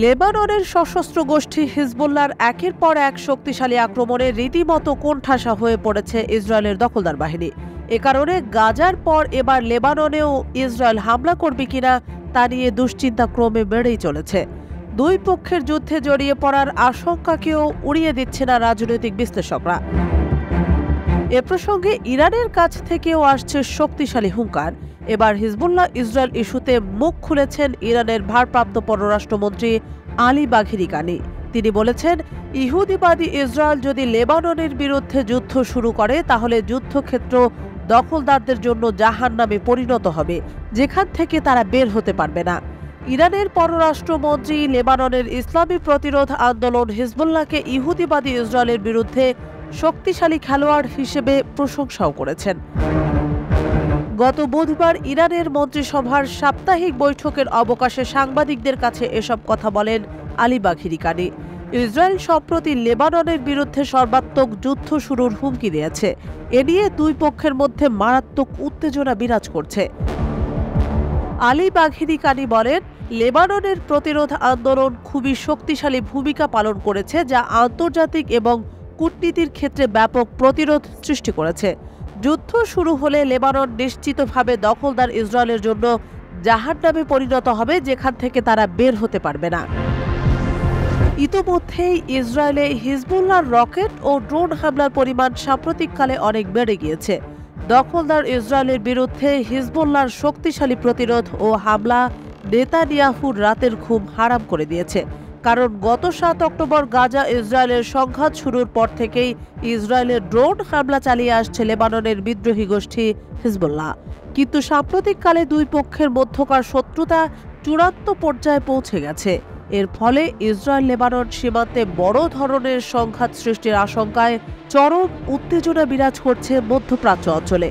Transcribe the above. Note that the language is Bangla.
লেবাননের সশস্ত্র গোষ্ঠী হিজবুল্লাহর একের পর এক শক্তিশালী আক্রমণে রীতিমতো কোণঠাসা হয়ে পড়েছে ইসরায়েলের দখলদার বাহিনী। এ কারণে গাজার পর এবার লেবাননেও ইসরায়েল হামলা করবে কিনা তা নিয়ে দুশ্চিন্তা ক্রমে বেড়েই চলেছে। দুই পক্ষের যুদ্ধে জড়িয়ে পড়ার আশঙ্কাকেও উড়িয়ে দিচ্ছে না রাজনৈতিক বিশ্লেষকরা। এ প্রসঙ্গে ইরানের কাছ থেকেও আসছে শক্তিশালী হুঙ্কার। এবার হিজবুল্লাহ ইসরায়েল ইস্যুতে মুখ খুলেছেন ইরানের ভারপ্রাপ্ত পররাষ্ট্রমন্ত্রী আলী বাঘেরি কানি। তিনি বলেছেন, ইহুদিবাদী ইসরায়েল যদি লেবাননের বিরুদ্ধে যুদ্ধ শুরু করে তাহলে যুদ্ধক্ষেত্র দখলদারদের জন্য জাহান্নামে পরিণত হবে, যেখান থেকে তারা বের হতে পারবে না। ইরানের পররাষ্ট্রমন্ত্রী লেবাননের ইসলামী প্রতিরোধ আন্দোলন হিজবুল্লাহকে ইহুদিবাদী ইসরায়েলের বিরুদ্ধে শক্তিশালী খেলোয়াড় হিসেবে প্রশংসাও করেছেন। গত বুধবার ইরানের মন্ত্রিসভার সাপ্তাহিক বৈঠকের অবকাশে সাংবাদিকদের কাছে এসব কথা বলেন আলী বাঘেরি কানি। ইসরায়েল সম্প্রতি লেবাননের বিরুদ্ধে সর্বাত্মক যুদ্ধ শুরুর হুমকি দিয়েছে। এ নিয়ে দুই পক্ষের মধ্যে মারাত্মক উত্তেজনা বিরাজ করছে। আলী বাঘেরি কানি বলেন, লেবাননের প্রতিরোধ আন্দোলন খুবই শক্তিশালী ভূমিকা পালন করেছে, যা আন্তর্জাতিক এবং কূটনীতির ক্ষেত্রে ব্যাপক প্রতিরোধ সৃষ্টি করেছে। যুদ্ধ শুরু হলে লেবানন নিশ্চিতভাবে দখলদার ইসরায়েলের জন্য জাহান্নামে পরিণত হবে, যেখান থেকে তারা বের হতে পারবে না। ইতোমধ্যেই ইসরায়েলে হিজবুল্লাহর রকেট ও ড্রোন হামলার পরিমাণ সাম্প্রতিককালে অনেক বেড়ে গিয়েছে। দখলদার ইসরায়েলের বিরুদ্ধে হিজবুল্লাহর শক্তিশালী প্রতিরোধ ও হামলা নেতানিয়াহুর রাতের ঘুম হারাম করে দিয়েছে। কারণ গত 7 অক্টোবর গাজা ইসরায়েলের সংঘাত শুরুর পর থেকেই ইসরায়েলের ড্রোন হামলা চালিয়ে আসছে লেবাননের বিদ্রোহী গোষ্ঠী হিজবুল্লাহ। কিন্তু সাম্প্রতিককালে দুই পক্ষের মধ্যকার শত্রুতা চূড়ান্ত পর্যায়ে পৌঁছে গেছে। এর ফলে ইসরায়েল লেবানন সীমান্তে বড় ধরনের সংঘাত সৃষ্টির আশঙ্কায় চরম উত্তেজনা বিরাজ করছে মধ্যপ্রাচ্য অঞ্চলে।